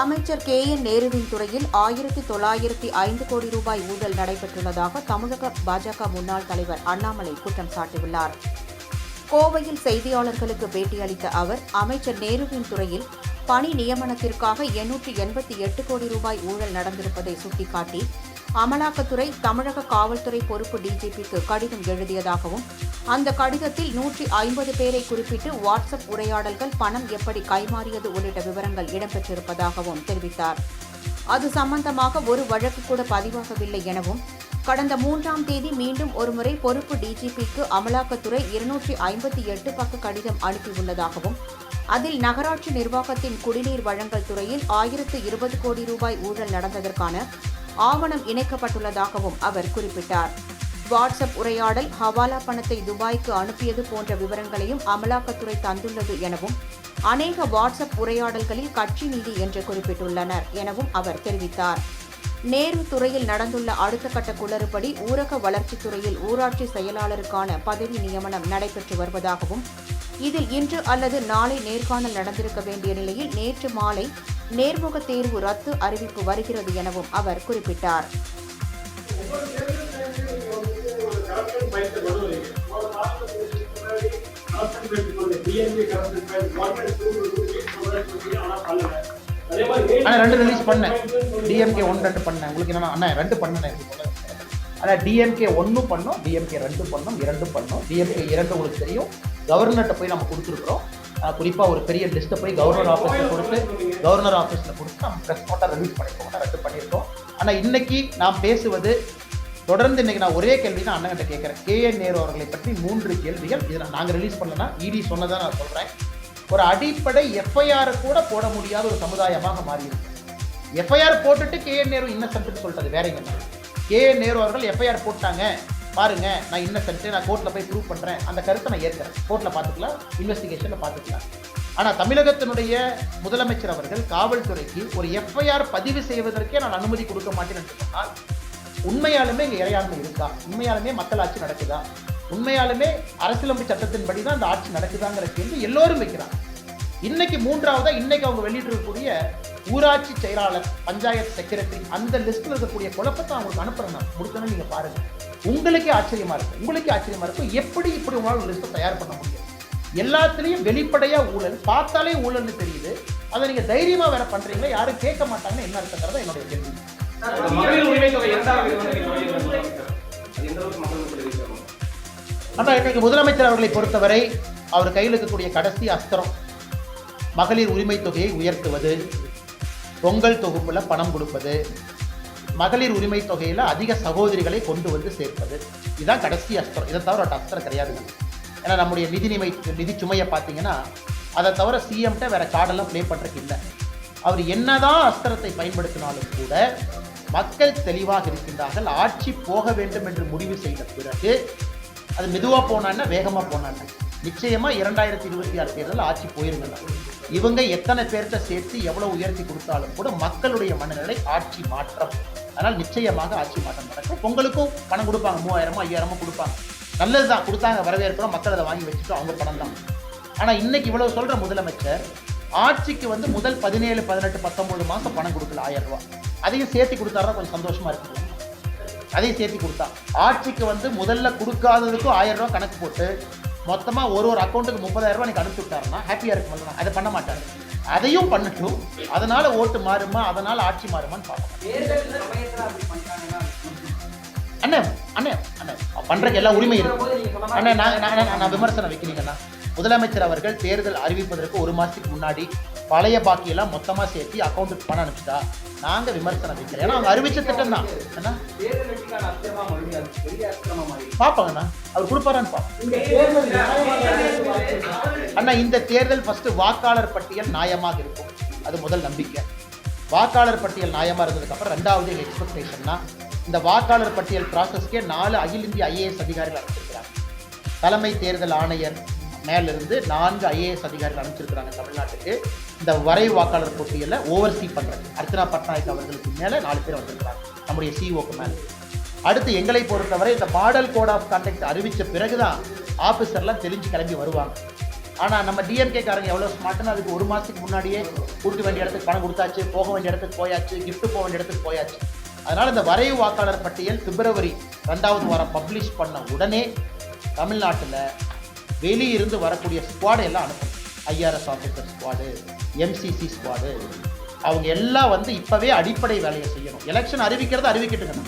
அமைச்சர் KN நேருவின் துறையில் 1905 கோடி ரூபாய் ஊழல் நடைபெற்றுள்ளதாக தமிழக பாஜக முன்னாள் தலைவர் அண்ணாமலை குற்றம் சாட்டியுள்ளார். கோவையில் செய்தியாளர்களுக்கு பேட்டியளித்த அவர், அமைச்சர் நேருவின் துறையில் பணி நியமனத்திற்காக 888 கோடி ரூபாய் ஊழல் நடந்திருப்பதை சுட்டிக்காட்டி, அமலாக்கத்துறை தமிழக காவல்துறை பொறுப்பு DGPக்கு கடிதம் எழுதியதாகவும், அந்த கடிதத்தில் 150 பேரை குறிப்பிட்டு வாட்ஸ்அப் உரையாடல்கள், பணம் எப்படி கைமாறியது உள்ளிட்ட விவரங்கள் இடம்பெற்றிருப்பதாகவும் தெரிவித்தார். அது சம்பந்தமாக ஒரு வழக்கு கூட பதிவாகவில்லை எனவும், கடந்த 3ஆம் தேதி மீண்டும் ஒருமுறை பொறுப்பு DGPக்கு அமலாக்கத்துறை 258 பக்க கடிதம் அனுப்பியுள்ளதாகவும், அதில் நகராட்சி நிர்வாகத்தின் குடிநீர் வழங்கல் துறையில் 1020 கோடி ரூபாய் ஊழல் நடந்ததற்கான ஆவணம் இணைக்கப்பட்டுள்ளதாகவும் அவர் குறிப்பிட்டார். வாட்ஸ்அப் உரையாடல், ஹவாலா பணத்தை துபாய்க்கு அனுப்பியது போன்ற விவரங்களையும் அமலாக்கத்துறை தந்துள்ளது எனவும், அநேக வாட்ஸ்அப் உரையாடல்களில் கட்சி நிதி என்று குறிப்பிட்டுள்ளனர் எனவும் அவர் தெரிவித்தார். நேரு துறையில் நடந்துள்ள அடுத்த கட்ட குளறுபடி, ஊரக வளர்ச்சித்துறையில் ஊராட்சி செயலாளருக்கான பதவி நியமனம் நடைபெற்று வருவதாகவும், இதில் இன்று அல்லது நாளை நேர்காணல் நடந்திருக்க வேண்டிய நிலையில் நேற்று மாலை நேர்முக தேர்வு ரத்து அறிவிப்பு வருகிறது எனவும் அவர் குறிப்பிட்டார். ரெண்டு ரிலீஸ் பண்ணேன், DMK 1 2 பண்ணேன். உங்களுக்கு என்னன்னா அண்ணா 2 பண்ணேன். ஆனால் DMK 1 பண்ணோம், DMK 2 பண்ணோம், 2 பண்ணோம். DMK 2 உங்களுக்கு தெரியும், கவர்னர்கிட்ட போய் நம்ம கொடுத்துருக்குறோம். குறிப்பாக ஒரு பெரிய லிஸ்ட்டை போய் கவர்னர் ஆஃபீஸில் கொடுத்து நம்ம ப்ரெஸ் நோட்டை ரிலீஸ் பண்ணியிருக்கோம், ரத்து பண்ணியிருக்கோம். ஆனால் இன்னைக்கு நான் பேசுவது தொடர்ந்து இன்னைக்கு நான் ஒரே கேள்வி தான் அண்ணன்கிட்ட கேட்குறேன். KN நேரு அவர்களை பற்றி 3 கேள்விகள். இதில் நாங்கள் ரிலீஸ் பண்ணலன்னா ED சொன்னதான் நான் சொல்கிறேன். ஒரு அடிப்படை FIR கூட போட முடியாத ஒரு சமுதாயமாக மாறியிருக்கு. FIR போட்டுட்டு KN நேரு இன்னசென்ட்னு சொல்றது வேற என்ன? KN நேரு அவர்கள் FIR போட்டாங்க, பாருங்க நான் இன்னசென்ட், நான் கோர்ட்டில் போய் ப்ரூவ் பண்ணுறேன், அந்த கருத்தை நான் ஏற்கிறேன், கோர்ட்டில் பார்த்துக்கலாம், இன்வெஸ்டிகேஷனில் பார்த்துக்கலாம். ஆனால் தமிழகத்தினுடைய முதலமைச்சர் அவர்கள் காவல்துறைக்கு ஒரு FIR பதிவு செய்வதற்கே நான் அனுமதி கொடுக்க மாட்டேன் என்று சொன்னால், உண்மையாலுமே இங்கே இறையாண்மை இருக்கா? உண்மையாலுமே மக்கள் ஆட்சி நடக்குதா? உண்மையாலுமே அரசியலமைப்பு சட்டத்தின்படி தான் அந்த ஆட்சி நடக்குதாங்கிற கேள்வி எல்லோரும் வைக்கிறாங்க. இன்னைக்கு 3ஆவதா இன்னைக்கு அவங்க வெளியிட்டிருக்கக்கூடிய ஊராட்சி செயலாளர், பஞ்சாயத்து செக்ரட்டரி, அந்த லிஸ்ட்ல இருக்கக்கூடிய குழப்பத்தை அவங்களுக்கு அனுப்புறேன். நான் முடிச்சோன்னு நீங்க பாருங்க, உங்களுக்கே ஆச்சரியமா இருக்கும். எப்படி இப்படி உங்களால் லிஸ்ட்டை தயார் பண்ண முடியும்? எல்லாத்துலேயும் வெளிப்படையா ஊழல், பார்த்தாலே ஊழல்னு தெரியுது. அதை நீங்க தைரியமா வேற பண்றீங்களா? யாரும் கேட்க மாட்டாங்கன்னு என்ன அர்த்தங்கிறத என்னுடைய கேள்வி. ஆனால் இன்னைக்கு முதலமைச்சர் அவர்களை பொறுத்தவரை அவர் கையில் இருக்கக்கூடிய கடைசி அஸ்திரம் மகளிர் உரிமை தொகையை உயர்த்துவது, பொங்கல் தொகுப்புல பணம் கொடுப்பது, மகளிர் உரிமை தொகையில் அதிக சகோதரிகளை கொண்டு வந்து சேர்ப்பது, இதுதான் கடைசி அஸ்திரம். இதை தவிர ஒரு அஸ்திரம் கிடையாதுங்க. ஏன்னா நம்முடைய நிதி சுமையை பார்த்தீங்கன்னா அதை தவிர CMட்ட வேற கார்டெல்லாம் ப்ளே பண்ணுறதுக்கு இல்லை. அவர் என்னதான் அஸ்திரத்தை பயன்படுத்தினாலும் கூட மக்கள் தெளிவாக இருக்கின்றார்கள். ஆட்சி போக வேண்டும் என்று முடிவு செய்த பிறகு அது மெதுவாக போனான்னா வேகமாக போனாங்க, நிச்சயமா 2026 தேர்தல் ஆட்சி போயிருங்க. இவங்க எத்தனை பேர்த்த சேர்த்து எவ்வளவு உயர்த்தி கொடுத்தாலும் கூட மக்களுடைய மனநிலை ஆட்சி மாற்றம். அதனால் நிச்சயமாக ஆட்சி மாற்றம் நடக்கும். பொங்கலுக்கும் பணம் கொடுப்பாங்க, 3000 5000 கொடுப்பாங்க, நல்லதுதான், கொடுத்தாங்க, வரவேற்கிறோம், மக்கள் அதை வாங்கி வச்சுட்டு அவங்க பணம் தான். ஆனால் இன்னைக்கு இவ்வளவு சொல்ற முதலமைச்சர் ஆட்சிக்கு வந்து முதல் 17 18 19 மாசம் பணம் கொடுக்கல, 1000 ரூபாய். அதையும் சேர்த்து கொடுத்தாருன்னா கொஞ்சம் சந்தோஷமா இருக்கு. அதையும் சேர்த்து கொடுத்தா ஆட்சிக்கு வந்து முதல்ல கொடுக்காததுக்கும் 1000 ரூபாய் கணக்கு போட்டு மொத்தமா ஒரு அக்கௌண்ட்டுக்கு 30,000 ரூபாய் அனுப்பிச்சு விட்டாருன்னா ஹாப்பியா இருக்கு. அதை பண்ண மாட்டாரு. அதையும் பண்ணட்டும், அதனால ஓட்டு மாறுமா, அதனால ஆட்சி மாறுமான்னு பார்ப்போம். அண்ணே அண்ணே அண்ணே பண்றதுக்கு எல்லா உரிமை இருக்கு அண்ணே. நான் விமர்சனம் வைக்கிறீங்கன்னா, முதலமைச்சர் அவர்கள் தேர்தல் அறிவிப்பதற்கு 1 மாசத்துக்கு முன்னாடி பழைய பாக்கியெல்லாம் மொத்தமா சேர்த்து அக்கௌண்ட்டுக்கு பணம் அனுப்பிச்சுட்டா நாங்க விமர்சனம் வைக்கிறோம். ஏன்னா அவங்க அறிவிச்ச திட்டம் தான். பாப்பாங்கண்ணா, அவர் கொடுப்பாரான்னு பாப்போம். அண்ணா, இந்த தேர்தல் ஃபர்ஸ்ட் வாக்காளர் பட்டியல் நியாயமாக இருக்கும், அது முதல் நம்பிக்கை. வாக்காளர் பட்டியல் நியாயமா இருந்ததுக்கு அப்புறம் 2வது எக்ஸ்பெக்டேஷன்னா, இந்த வாக்காளர் பட்டியல் ப்ராசஸ்க்கே 4 அகில இந்திய IAS அதிகாரிகள் அனுப்பிச்சிருக்கிறாங்க. தலைமை தேர்தல் ஆணையர் மேலிருந்து 4 IAS அதிகாரிகள் அனுப்பிச்சிருக்கிறாங்க தமிழ்நாட்டுக்கு. இந்த வரைவு வாக்காளர் பட்டியலை ஓவர்சீ பண்றது அர்ச்சனா பட்நாயக் அவர்களுக்கு மேல 4 பேர் வந்திருக்கிறாங்க, நம்முடைய CEO மேல. அடுத்து எங்களை பொறுத்தவரை இந்த மாடல் கோட் ஆஃப் கான்டக்ட் அறிவிச்ச பிறகுதான் ஆபீசர்லாம் தெரிஞ்சு கிளம்பி வருவாங்க. ஆனால் நம்ம டிஎம்கே காரங்க எவ்வளோ ஸ்மார்ட்னு அதுக்கு ஒரு மாதத்துக்கு முன்னாடியே கொடுக்க வேண்டிய இடத்துக்கு பணம் கொடுத்தாச்சு, போக வேண்டிய இடத்துக்கு போயாச்சு, கிஃப்ட் போக வேண்டிய இடத்துக்கு போயாச்சு. அதனால் இந்த வரைவு வாக்காளர் பட்டியல் பிப்ரவரி 2வது வாரம் பப்ளிஷ் பண்ண உடனே தமிழ்நாட்டில் வெளியிருந்து வரக்கூடிய ஸ்குவாடு எல்லாம் அனுப்பணும். IRS officer squad, MCC squad, அவங்க எல்லாம் வந்து இப்போவே அடிப்படை வேலையை செய்யணும். எலெக்ஷன் அறிவிக்கட்டுங்கண்ணா.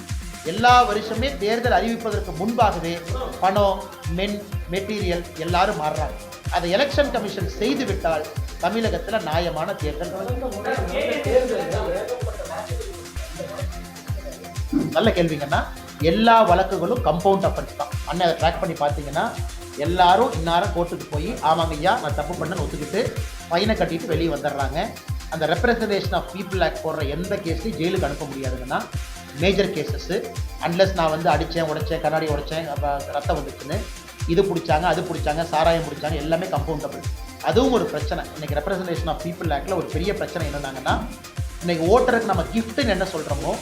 எல்லா வருஷமே தேர்தல் அறிவிப்பதற்கு முன்பாகவே பணம், மெட்டீரியல் எல்லாரும் மாறுறாங்க. அதை எலெக்ஷன் கமிஷன் செய்து விட்டால் தமிழகத்தில் நியாயமான தேர்தல். நல்ல கேள்விங்கன்னா, எல்லா வழக்குகளும் கம்பவுண்ட் அஃபென்ஸ் தான். அண்ணன் அதை ட்ராக் பண்ணி பார்த்தீங்கன்னா எல்லாரும் இந்நேரம் கோர்ட்டுக்கு போய் ஆமாங்க ஐயா நான் தப்பு பண்ணேன்னு ஒத்துக்கிட்டு ஃபைனை கட்டிட்டு வெளியே வந்துடுறாங்க. அந்த ரெப்ரசன்டேஷன் ஆஃப் பீப்புள் ஆக்ட் போடுற எந்த கேஸ்லையும் ஜெயிலுக்கு அனுப்ப முடியாதுங்கன்னா மேஜர் கேசஸ்ஸு. அன்லெஸ் நான் வந்து அடித்தேன், உடைச்சேன், கண்ணாடி உடைச்சேன், ரத்தம் வந்துச்சுன்னு இது பிடிச்சாங்க, அது பிடிச்சாங்க, சாராயம் பிடிச்சாங்க, எல்லாமே கம்பவுண்டபிள். அதுவும் ஒரு பிரச்சனை. இன்றைக்கி ரெப்ரசன்டேஷன் ஆஃப் பீப்புள் ஆக்டில் ஒரு பெரிய பிரச்சனை என்னன்னாங்கன்னா, இன்றைக்கி ஓட்டருக்கு நம்ம கிஃப்ட்டுன்னு என்ன சொல்கிறோமோ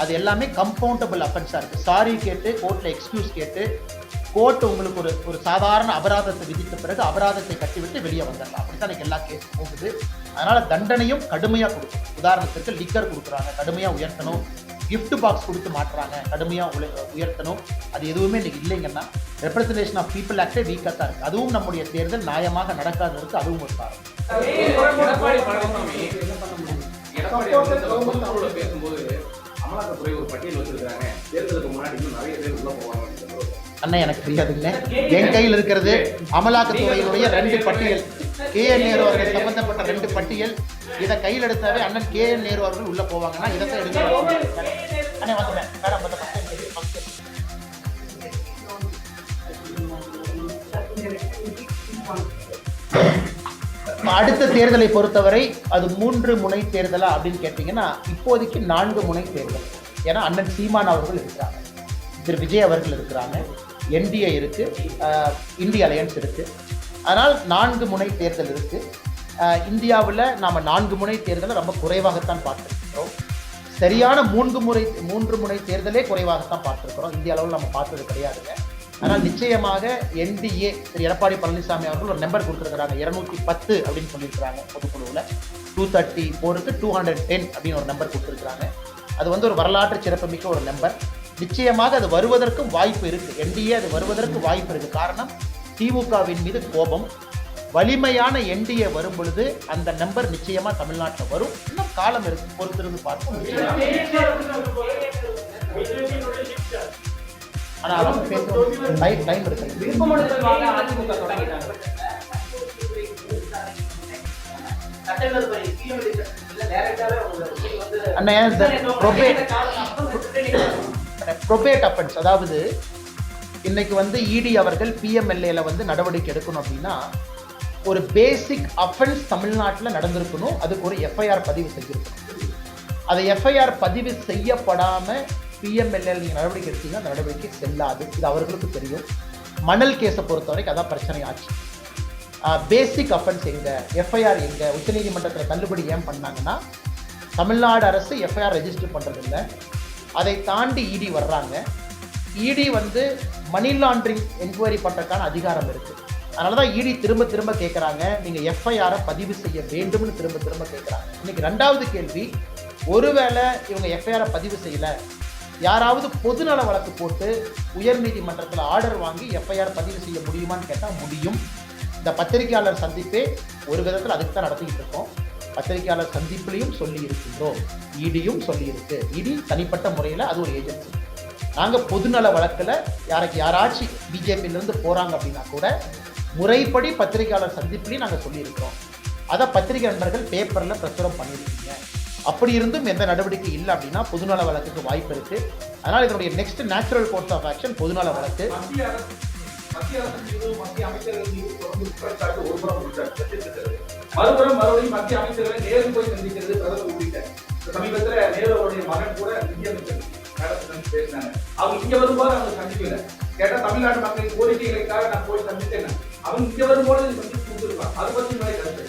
அது எல்லாமே கம்பவுண்டபிள் அஃபென்ஸாக இருக்குது. சாரி கேட்டு கோர்ட்டில் எக்ஸ்கியூஸ் கேட்டு கோர்ட் உங்களுக்கு ஒரு சாதாரண அபராதத்தை விதித்த பிறகு அபராதத்தை கட்டிவிட்டு வெளியே வந்துடலாம். அப்படி தான் எனக்கு எல்லா கேஸும் போகுது. அதனால் தண்டனையும் கடுமையாக கொடுக்கணும். உதாரணத்திற்கு லிக்கர் கொடுக்குறாங்க, கடுமையாக உயர்த்தணும். கிஃப்ட் பாக்ஸ் கொடுத்து மாட்டுறாங்க, கடுமையாக உயர்த்தணும். அது எதுவுமே இன்றைக்கி இல்லைங்கன்னா ரெப்ரசன்டேஷன் ஆஃப் பீப்புள் ஆக்டே வீக்காக தான் இருக்குது. அதுவும் நம்முடைய தேர்தல் நியாயமாக நடக்காததற்கு அதுவும் ஒரு காரணம். பேசும்போது அமலாக்கத்துறை ஒரு பட்டியல் வச்சிருக்காங்க, தேர்தலுக்கு முன்னாடி இன்னும் நிறைய பேர் உள்ள போவாங்க. அண்ணா எனக்கு தெரியாதுங்க. என் கையில் இருக்கிறது அமலாக்கத்துறையினுடைய 2 பட்டியல், KN நேரு அவர்கள் சம்பந்தப்பட்ட 2 பட்டியல். இதை கையில் எடுத்தாவே அண்ணன் KN நேரு அவர்கள் உள்ள போவாங்கன்னா இதை எடுக்க. அண்ணே வந்துட்டேன். அடுத்த தேர்தலை பொறுத்தவரை அது 3 முனை தேர்தலா அப்படின்னு கேட்டீங்கன்னா இப்போதைக்கு 4 முனை தேர்தல். ஏன்னா அண்ணன் சீமான் அவர்கள் இருக்கிறாங்க, திரு விஜய் அவர்கள் இருக்கிறாங்க, NDA இருக்கு, இந்திய அலையன்ஸ் இருக்கு. அதனால் 4 முனை தேர்தல் இருக்கு. இந்தியாவில் நாம் 4 முனை தேர்தலை ரொம்ப குறைவாகத்தான் பார்த்துருக்கிறோம். சரியான 3 முனை தேர்தலே குறைவாகத்தான் பார்த்துருக்கிறோம். இந்திய அளவில் நம்ம பார்த்தது கிடையாதுங்க. ஆனால் நிச்சயமாக NDA திரு எடப்பாடி பழனிசாமி அவர்கள் ஒரு நம்பர் கொடுத்துருக்குறாங்க, 210 அப்படின்னு சொல்லியிருக்கிறாங்க. பொதுக்குழுவில் 234க்கு 210 அப்படின்னு ஒரு நம்பர் கொடுத்துருக்குறாங்க. அது வந்து ஒரு வரலாற்று சிறப்புமிக்க ஒரு நம்பர். நிச்சயமாக அது வருவதற்கும் வாய்ப்பு இருக்குது. NDA அது வருவதற்கு வாய்ப்பு இருக்குது. காரணம், திமுகவின் மீது கோபம். வலிமையான NDA வரும் பொழுது அந்த நம்பர் நிச்சயமாக தமிழ்நாட்டில் வரும். இன்னும் காலம் இருக்கு, பொறுத்திருந்து பார்ப்போம். ஆனால் அவங்க பேசுகிறோம் டைம் இருக்கு. அண்ணே ப்ரொபேட் அஃபென்ஸ், அதாவது இன்னைக்கு வந்து ED அவர்கள் PMLAல வந்து நடவடிக்கை எடுக்கணும் அப்படின்னா ஒரு பேசிக் அஃபென்ஸ் தமிழ்நாட்டில் நடந்திருக்கணும். அதுக்கு ஒரு FIR பதிவு செஞ்சிருக்கணும். அதை FIR பதிவு செய்யப்படாமல் PMLA நீங்கள் நடவடிக்கை எடுத்தீங்கன்னா அந்த நடவடிக்கை செல்லாது. இது அவர்களுக்கு தெரியும். மணல் கேஸை பொறுத்த வரைக்கும் அதான் பிரச்சனை ஆச்சு. பேசிக் அஃபென்ஸ் எங்கே, FIR எங்கே, உச்சநீதிமன்றத்தில் தள்ளுபடி ஏன் பண்ணாங்கன்னா தமிழ்நாடு அரசு FIR ரெஜிஸ்டர் பண்ணுறதில்லை. அதை தாண்டி ED வர்றாங்க. ED வந்து மணி லாண்ட்ரிங் என்கொயரி பண்ணுறதுக்கான அதிகாரம் இருக்குது. அதனால தான் ED திரும்ப திரும்ப கேட்குறாங்க, நீங்கள் FIR-ஐ பதிவு செய்ய வேண்டும்னு திரும்ப திரும்ப கேட்குறாங்க. இன்றைக்கி 2வது கேள்வி, ஒருவேளை இவங்க FIR-ஐ பதிவு செய்யலை, யாராவது பொதுநல வழக்கு போட்டு உயர்நீதிமன்றத்தில் ஆர்டர் வாங்கி FIR பதிவு செய்ய முடியுமான்னு கேட்டால் முடியும். இந்த பத்திரிகையாளர் சந்திப்பே ஒரு விதத்தில் அதுக்கு தான் நடத்திக்கிட்டு இருக்கோம். பத்திரிகையாளர் சந்திப்புலையும் சொல்லி இருக்கின்றோம், EDயும் சொல்லியிருக்கு. ED தனிப்பட்ட முறையில் அது ஒரு ஏஜென்சி. நாங்கள் பொதுநல வழக்கில் யாராச்சும் பிஜேபியிலேருந்து போகிறாங்க அப்படின்னா கூட முறைப்படி பத்திரிகையாளர் சந்திப்புலையும் நாங்கள் சொல்லியிருக்கிறோம். அதை பத்திரிகை நண்பர்கள் பேப்பரில் பிரசுரம் பண்ணியிருக்கீங்க. அப்படி இருந்தும் எந்த நடவடிக்கை இல்லை அப்படின்னா பொதுநல வழக்குக்கு வாய்ப்பு இருக்குது. அதனால் இதனுடைய next natural course of action பொதுநல வழக்கு. மறுபடியும் மத்திய அமைச்சர்களை நேரு போய் சந்திக்கிறது பிரதமர் உள்ளிட்ட சமீபத்தில் நேருடைய மகன் கூட நிதியமைச்சர் பேசினாங்க. அவங்க இங்க வரும்போது அவங்க சந்திக்கல. கேட்டா தமிழ்நாட்டு மக்களின் கோரிக்கைகளுக்காக நான் போய் சந்தித்தேன். அவங்க இங்க வரும்போது சந்தித்து கொடுத்துருப்பாங்க. அதை பற்றி மேலே கருத்து.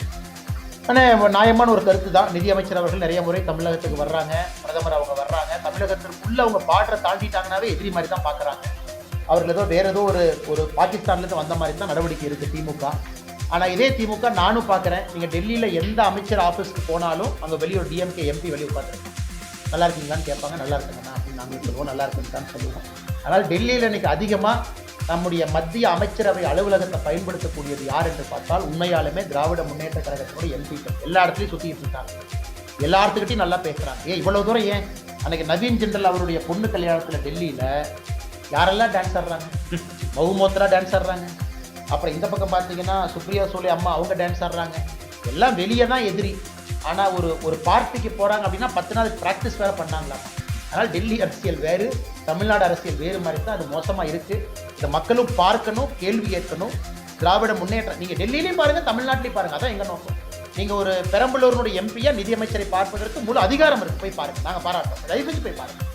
ஆனால் நியாயமான ஒரு கருத்து தான். நிதியமைச்சர் அவர்கள் நிறைய முறை தமிழகத்துக்கு வர்றாங்க, பிரதமர் அவங்க வர்றாங்க. தமிழகத்திற்குள்ள அவங்க பார்டரை தாண்டிட்டாங்கன்னாவே எதிரி மாதிரி தான் பார்க்குறாங்க. அவர்கள் ஏதோ வேறு ஏதோ ஒரு பாகிஸ்தான்லேருந்து வந்த மாதிரி தான் நடவடிக்கை இருக்குது திமுக. ஆனால் இதே திமுக நானும் பார்க்குறேன், நீங்கள் டெல்லியில் எந்த அமைச்சர் ஆஃபீஸ்க்கு போனாலும் அங்கே வெளியே ஒரு டிஎம்கே எம்பி வெளியே உட்காந்துருக்காங்க. நல்லா இருக்கீங்களான்னு கேட்பாங்க, நல்லா இருக்குங்கண்ணா அப்படின்னு நாங்கள் சொல்லுவோம், நல்லா இருக்குன்னு சொல்லுவோம். அதனால் டெல்லியில் இன்னைக்கு அதிகமாக நம்முடைய மத்திய அமைச்சரவை அலுவலகத்தை பயன்படுத்தக்கூடியது யார் என்று பார்த்தால் உண்மையாலுமே திராவிட முன்னேற்ற கழகத்தினுடைய எம்பிக்கள் எல்லா இடத்துலையும் சுற்றிட்டு இருக்காங்க. எல்லாத்துக்கிட்டையும் நல்லா பேசுகிறாங்க. இவ்வளோ தூரம் ஏன் அன்றைக்கி நவீன் ஜென்ரல் அவருடைய பொண்ணு கல்யாணத்தில் டெல்லியில் யாரெல்லாம் டான்ஸ் ஆடுறாங்க? மவுமோத்ரா டான்ஸ் ஆடுறாங்க. அப்புறம் இந்த பக்கம் பார்த்தீங்கன்னா சுப்ரியா சோலே அம்மா அவங்க டான்ஸ் ஆடுறாங்க. எல்லாம் வெளியே தான் எதிரி. ஆனால் ஒரு பார்ட்டிக்கு போகிறாங்க அப்படின்னா 10 நாள் ப்ராக்டிஸ் வேறு பண்ணாங்களாம். அதனால் டெல்லி அரசியல் வேறு, தமிழ்நாடு அரசியல் வேறு மாதிரி தான் அது மோசமாக இருக்குது. இதை மக்களும் பார்க்கணும், கேள்வி கேட்கணும். திராவிட முன்னேற்றம் நீங்கள் டெல்லியிலையும் பாருங்கள், தமிழ்நாட்டிலையும் பாருங்கள். அதான் எங்கள் நோக்கம். நீங்கள் ஒரு பெரம்பலூரினுடைய எம்பியா நிதியமைச்சரை பார்ப்பதற்கு முழு அதிகாரம் இருக்குது, போய் பாருங்கள். நாங்கள் பாராட்டோம், தயவு செஞ்சு போய் பாருங்கள்.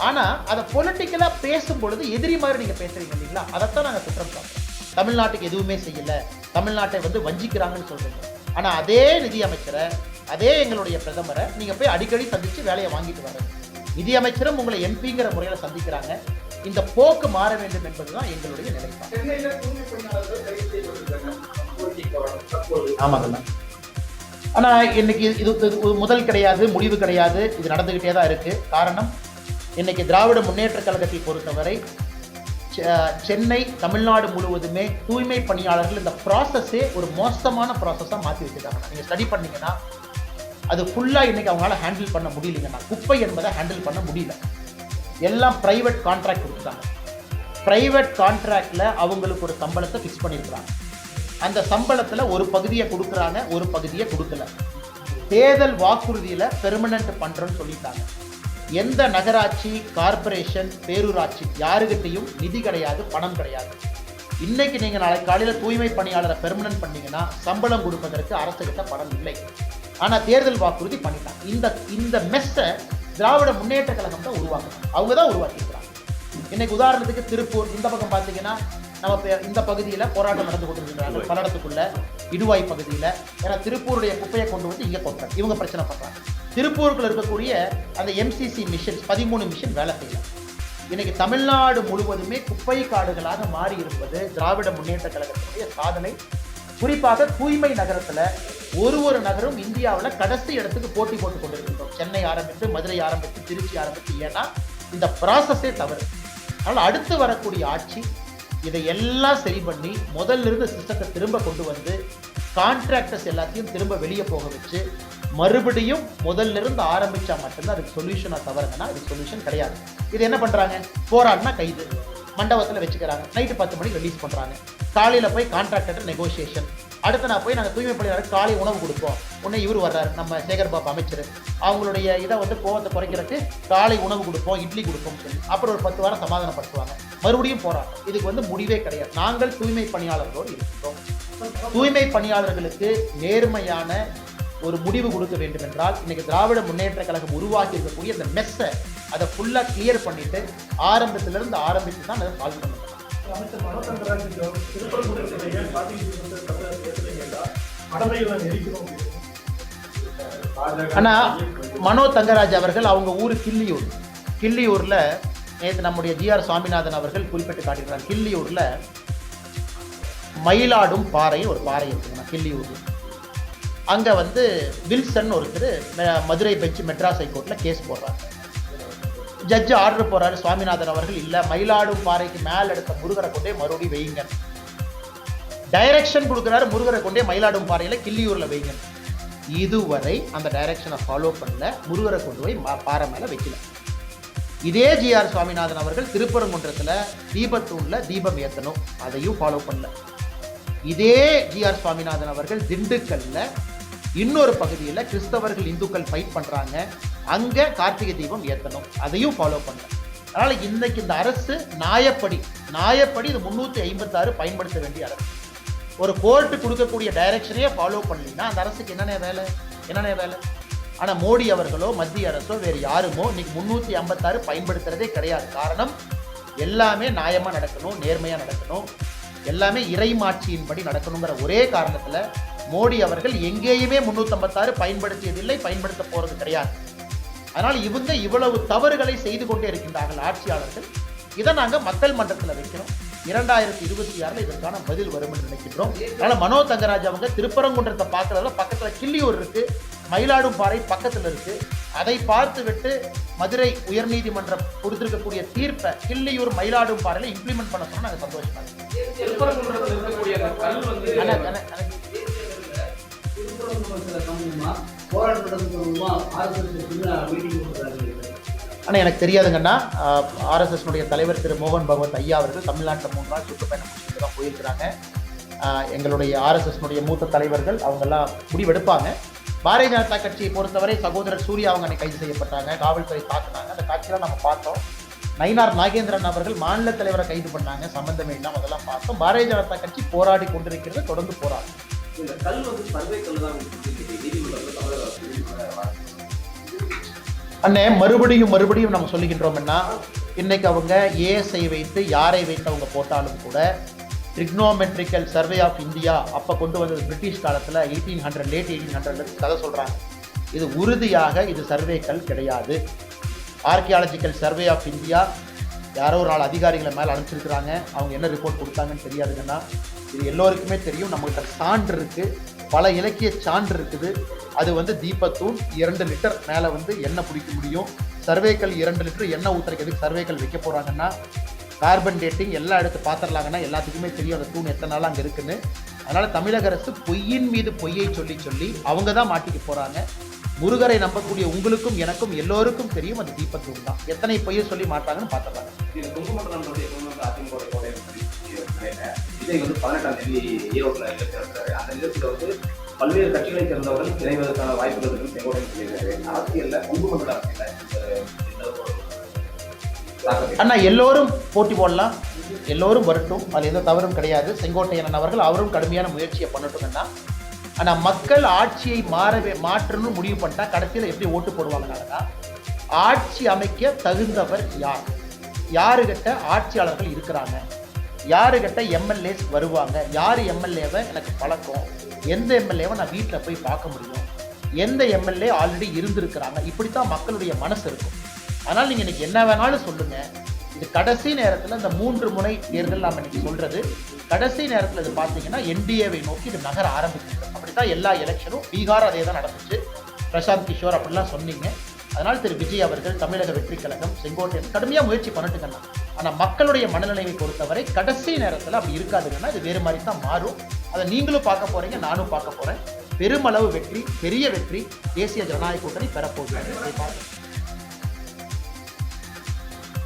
ஆனால் அதை பொலிட்டிக்கலாக பேசும் பொழுது எதிரி மாதிரி நீங்கள் பேசுகிறீங்க இல்லைங்களா? அதைத்தான் நாங்கள் குற்றம் சாப்பிட்றோம். தமிழ்நாட்டுக்கு எதுவுமே செய்யலை, தமிழ்நாட்டை வஞ்சிக்கிறாங்கன்னு சொல்கிறீங்க. ஆனால் அதே நிதியமைச்சரை, அதே எங்களுடைய பிரதமரை நீங்கள் போய் அடிக்கடி சந்தித்து வேலையை வாங்கிட்டு வரீங்க. நிதியமைச்சரும் உங்களை எம்பிங்கிற முறையில் சந்திக்கிறாங்க. இந்த போக்கு மாற வேண்டும் என்பதுதான் எங்களுடைய நிலைப்பாடு. ஆமாங்கண்ணா. ஆனால் இன்னைக்கு இது முதல் கிடையாது, முடிவு கிடையாது, இது நடந்துக்கிட்டே தான் இருக்குது. காரணம், இன்னைக்கு திராவிட முன்னேற்ற கழகத்தை பொறுத்தவரை சென்னை, தமிழ்நாடு முழுவதுமே தூய்மை பணியாளர்கள் இந்த ப்ராசஸே ஒரு மோசமான ப்ராசஸாக மாற்றி வச்சுருக்காங்க. நீங்கள் ஸ்டடி பண்ணிங்கன்னா அது ஃபுல்லாக இன்றைக்கி அவங்களால ஹேண்டில் பண்ண முடியலைங்கண்ணா. குப்பை என்பதை ஹேண்டில் பண்ண முடியல. எல்லாம் ப்ரைவேட் கான்ட்ராக்ட் கொடுத்துட்டாங்க. ப்ரைவேட் கான்ட்ராக்டில் அவங்களுக்கு ஒரு சம்பளத்தை ஃபிக்ஸ் பண்ணியிருக்கிறாங்க. அந்த சம்பளத்தில் ஒரு பகுதியை கொடுக்குறாங்க, ஒரு பகுதியை கொடுக்கல. தேர்தல் வாக்குறுதியில் பெர்மனன்ட் பண்ணுறோன்னு சொல்லிட்டாங்க. எந்த நகராட்சி, கார்பரேஷன், பேரூராட்சி யாருக்கிட்டையும் நிதி கிடையாது, பணம் கிடையாது. இன்னைக்கு நீங்கள் நாளைக்கு காலையில் தூய்மை பணியாளரை பெர்மனன்ட் பண்ணீங்கன்னா சம்பளம் கொடுப்பதற்கு அரசுகிட்ட பணம் இல்லை. ஆனால் தேர்தல் வாக்குறுதி பண்ணிட்டாங்க. இந்த மெஸ்ஸை திராவிட முன்னேற்ற கழகம் தான் உருவாக்கணும். அவங்க தான் உருவாக்கியிருக்கிறாங்க. இன்னைக்கு உதாரணத்துக்கு திருப்பூர் இந்த பக்கம் பார்த்தீங்கன்னா நம்ம இந்த பகுதியில் போராட்டம் நடந்து கொண்டிருக்கிறாங்க. பல்லடத்துக்குள்ள இடுவாய் பகுதியில். ஏன்னா திருப்பூருடைய குப்பையை கொண்டு வந்து இங்கே கொட்டுறாங்க. இவங்க பிரச்சனை பண்ணுறாங்க. திருப்பூருக்குள்ள இருக்கக்கூடிய அந்த எம்சிசி மிஷன்ஸ் 13 மிஷன் வேலை செய்யலாம். இன்னைக்கு தமிழ்நாடு முழுவதுமே குப்பை காடுகளாக மாறி இருப்பது திராவிட முன்னேற்ற கழகத்தினுடைய சாதனை. குறிப்பாக தூய்மை நகரத்தில் ஒரு நகரும் இந்தியாவில் கடைசி இடத்துக்கு போட்டி போட்டுக் கொண்டிருக்கின்றோம். சென்னை ஆரம்பித்து, மதுரை ஆரம்பித்து, திருச்சி ஆரம்பித்து. ஏன்னா இந்த ப்ராசஸே தவறு. அதனால் அடுத்து வரக்கூடிய ஆட்சி இதையெல்லாம் சரி பண்ணி முதல்ல இருந்து சிஸ்டத்தை திரும்ப கொண்டு வந்து கான்ட்ராக்டர்ஸ் எல்லாத்தையும் திரும்ப வெளியே போக வச்சு மறுபடியும் முதல்ல இருந்து ஆரம்பித்தா மட்டும்தான் அதுக்கு சொல்யூஷனாக தவறுங்கன்னா அதுக்கு சொல்யூஷன் கிடையாது. இது என்ன பண்ணுறாங்க? போராடினா கைது, மண்டபத்தில் வச்சுக்கிறாங்க, நைட்டு 10 மணிக்கு ரிலீஸ் பண்ணுறாங்க. காலையில் போய் கான்ட்ராக்டர் நெகோசியேஷன். அடுத்து நான் போய் நாங்கள் தூய்மை பணியாளருக்கு காலை உணவு கொடுப்போம். உடனே இவர் வர்றாரு, நம்ம சேகர் பாபு அமைச்சர். அவங்களுடைய இதை கோவத்தை குறைக்கிறதுக்கு காலை உணவு கொடுப்போம், இட்லி கொடுப்போம் சொல்லி அப்புறம் ஒரு 10 வாரம் சமாதானப்படுத்துவாங்க. மறுபடியும் போராட்டம். இதுக்கு முடிவே கிடையாது. நாங்கள் தூய்மை பணியாளர்களோடு இருக்கிறோம். தூய்மை பணியாளர்களுக்கு நேர்மையான ஒரு முடிவு கொடுக்க வேண்டும் என்றால் இன்னைக்கு திராவிட முன்னேற்ற கழகம் உருவாக்கி இருக்கக்கூடிய அந்த மெஸ்ஸை அதை ஃபுல்லாக கிளியர் பண்ணிட்டு ஆரம்பத்திலிருந்து ஆரம்பித்து தான் அதை சால்வ் பண்ண முடியும். ஆனால் மனோ தங்கராஜ் அவர்கள் அவங்க ஊர் கிள்ளியூரில் நேற்று நம்முடைய ஜிஆர் சுவாமிநாதன் அவர்கள் குறிப்பிட்டு காட்டியிருக்கிறார். கிள்ளியூரில் மயிலாடும் பாறை ஒரு பாறை இருக்குங்கண்ணா கிள்ளியூர். அங்கே வில்சன் ஒருத்தர் மதுரை பெஞ்ச் மெட்ராஸ் ஹைகோர்ட்டில் கேஸ் போடுறாரு. ஜட்ஜு ஆர்டர் போடுறாரு, சுவாமிநாதன் அவர்கள் இல்லை, மயிலாடும் பாறைக்கு மேல் எடுத்த முருகரை கொண்டே மறுபடியும் வைங்க. டைரக்ஷன் கொடுக்குறாரு, முருகரை கொண்டே மயிலாடும் பாறையில் கிள்ளியூரில் வைங்க. இதுவரை அந்த டைரக்ஷனை ஃபாலோ பண்ணல, முருகரை கொண்டு போய் பாறை மேலே வைக்கல. இதே ஜிஆர் சுவாமிநாதன் அவர்கள் திருப்பரங்குன்றத்தில் தீபத்தூணில் தீபம் ஏற்றணும், அதையும் ஃபாலோ பண்ணல. இதே ஜிஆர் சுவாமிநாதன் அவர்கள் திண்டுக்கல்ல இன்னொரு பகுதியில் கிறிஸ்தவர்கள் இந்துக்கள் ஃபைட் பண்ணுறாங்க, அங்கே கார்த்திகை தீபம் ஏற்றணும், அதையும் ஃபாலோ பண்ணல. அதனால் இன்னைக்கு இந்த அரசு நியாயப்படி இது 356 பயன்படுத்த வேண்டிய அரசு. ஒரு கோர்ட்டு கொடுக்கக்கூடிய டைரக்ஷனையே ஃபாலோ பண்ணலைன்னா அந்த அரசுக்கு என்னென்ன வேலை? ஆனால் மோடி அவர்களோ மத்திய அரசோ வேறு யாருமோ இன்னைக்கு 356 பயன்படுத்துறதே கிடையாது. காரணம், எல்லாமே நியாயமாக நடக்கணும், நேர்மையாக நடக்கணும், எல்லாமே இறைமாட்சியின்படி நடக்கணுங்கிற ஒரே காரணத்தில் மோடி அவர்கள் எங்கேயுமே 356 பயன்படுத்தியதில்லை, பயன்படுத்த போகிறது கிடையாது. அதனால் இவங்க இவ்வளவு தவறுகளை செய்து கொண்டே இருக்கின்றார்கள் ஆட்சியாளர்கள். இதை நாங்கள் மக்கள் மன்றத்தில் வைக்கிறோம். 2026 இதற்கான பதில் வரும் என்று நினைக்கின்றோம். அதனால மனோ தங்கராஜ் அவங்க திருப்பரங்குன்றத்தை பார்க்கறதுல பக்கத்துல கிள்ளியூர் இருக்கு, மயிலாடும்பாறை பக்கத்துல இருக்கு. அதை பார்த்து விட்டு மதுரை உயர்நீதிமன்றம் கொடுத்திருக்கக்கூடிய தீர்ப்பை கிள்ளியூர் மயிலாடும்பாறையில இம்ப்ளிமெண்ட் பண்ண சொன்னா நாங்க சந்தோஷமா இருக்கோம். திருப்பரங்குன்றத்தில் இருக்கக்கூடிய அந்த கல் வந்து ஆனால் எனக்கு தெரியாதுங்கன்னா ஆர்எஸ்எஸ்னுடைய தலைவர் திரு மோகன் பகவத் ஐயா அவர்கள் தமிழ்நாட்டில் 3 நாள் சுற்றுப்பயணம் முடிச்சுட்டு தான் போயிருக்கிறாங்க. எங்களுடைய ஆர்எஸ்எஸ்னுடைய மூத்த தலைவர்கள் அவங்கெல்லாம் முடிவெடுப்பாங்க. பாரதிய ஜனதா கட்சியை பொறுத்தவரை சகோதரர் சூர்யா அவங்க அன்னைக்கு கைது செய்யப்பட்டாங்க, காவல்துறை தாக்குனாங்க. அந்த காட்சியெல்லாம் நம்ம பார்த்தோம். நயினார் நாகேந்திரன் அவர்கள் மாநில தலைவரை கைது பண்ணாங்க, சம்பந்தமே இல்லாமல் அதெல்லாம் பார்த்தோம். பாரதிய ஜனதா கட்சி போராடி கொண்டிருக்கிறது, தொடர்ந்து போராடும். இந்த கல் வந்து சர்வே கல் தான் அண்ணே மறுபடியும் நம்ம சொல்லுகின்றோம்னா இன்னைக்கு அவங்க ஏஎஸ்ஐ வைத்து யாரை வைத்து அவங்க போட்டாலும் கூட ட்ரிக்னோமெட்ரிக்கல் சர்வே ஆஃப் இந்தியா அப்போ கொண்டு வந்தது பிரிட்டிஷ் காலத்தில் 1800 லேட் 1800 கதை சொல்கிறாங்க. இது உறுதியாக இது சர்வேக்கள் கிடையாது. ஆர்கியாலஜிக்கல் சர்வே ஆஃப் இந்தியா யாரோ ஒரு நாள் அதிகாரிகளை மேலே அனுப்பிச்சிருக்கிறாங்க. அவங்க என்ன ரிப்போர்ட் கொடுத்தாங்கன்னு தெரியாதுங்கன்னா இது எல்லோருக்குமே தெரியும். நம்மகிட்ட சான்று இருக்குது, பல இலக்கிய சான்று இருக்குது. அது வந்து தீபத்தூண் 2 லிட்டர் மேலே வந்து எண்ணெய் பிடிக்க முடியும். சர்வேக்கள் 2 லிட்டர் எண்ணெய் ஊற்றுறதுக்கு எதுக்கு சர்வேக்கள் வைக்க போகிறாங்கன்னா கார்பன் டேட்டிங் எல்லாம் எடுத்து பார்த்துடலாங்கன்னா எல்லாத்துக்குமே தெரியும் அந்த தூண் எத்தனை நாள் அங்கே இருக்குன்னு. அதனால் தமிழக அரசு பொய்யின் மீது பொய்யை சொல்லி அவங்க தான் மாட்டிக்க போகிறாங்க. முருகரை நம்பக்கூடிய உங்களுக்கும் எனக்கும் எல்லோருக்கும் தெரியும் அது தீபத்தூண் தான். எத்தனை பொய்யை சொல்லி மாட்டாங்கன்னு பார்த்துடலாங்க. இதை வந்து 18ஆம் தேதி ஈரோட்டில் இருக்கிறாரு. அந்த நிகழ்ச்சியில் வந்து பல்வேறு கட்சிகளை சேர்ந்தவர்கள் இணைவதற்கான வாய்ப்புகள் இருக்குன்னு செங்கோட்டையன் சொல்லியிருக்காரு. அரசியலில் குங்குமண்டல அண்ணா எல்லோரும் போட்டி போடலாம், எல்லோரும் வரட்டும், அது எந்த தவறும் கிடையாது. செங்கோட்டையன் அவர்கள் அவரும் கடுமையான முயற்சியை பண்ணட்டும்னா. ஆனால் மக்கள் ஆட்சியை மாற்றணும்னு முடிவு பண்ணிட்டா கடைசியில் எப்படி ஓட்டு போடுவாங்கன்னா ஆட்சி அமைக்க தகுந்தவர் யார், யாருக்கிட்ட ஆட்சியாளர்கள் இருக்கிறாங்க, யாருக்கிட்ட எம்எல்ஏஸ் வருவாங்க, யார் எம்எல்ஏவை எனக்கு பழக்கம், எந்த எம்எல்ஏவை நான் வீட்டில் போய் பார்க்க முடியும், எந்த எம்எல்ஏ ஆல்ரெடி இருந்திருக்கிறாங்க, இப்படித்தான் மக்களுடைய மனசு இருக்கும். அதனால் நீங்கள் இன்னைக்கு என்ன வேணாலும் சொல்லுங்கள். இது கடைசி நேரத்தில் இந்த 3 முனை தேர்தல் நாம் இன்னைக்கு சொல்கிறது கடைசி நேரத்தில் இது பார்த்தீங்கன்னா என்டிஏவை நோக்கி இது நகர ஆரம்பிக்கிறது. அப்படி தான் எல்லா எலெக்ஷனும் பீகார் அதே தான் நடந்துச்சு. பிரசாந்த் கிஷோர் அப்படிலாம் சொன்னீங்க. அதனால் திரு விஜய் அவர்கள் தமிழக வெற்றி கழகம் செங்கோட்டையன் கடுமையாக முயற்சி பண்ணட்டுங்கன்னா. ஆனால் மக்களுடைய மனநிலையை பொறுத்தவரை கடைசி நேரத்தில் அப்படி இருக்காதுங்கன்னா இது வேறு மாதிரி தான் மாறும். அதை நீங்களும் பார்க்க போகிறீங்க, நானும் பார்க்க போகிறேன். பெருமளவு வெற்றி, பெரிய வெற்றி தேசிய ஜனநாயக கூட்டணி பெறப்போகிறது.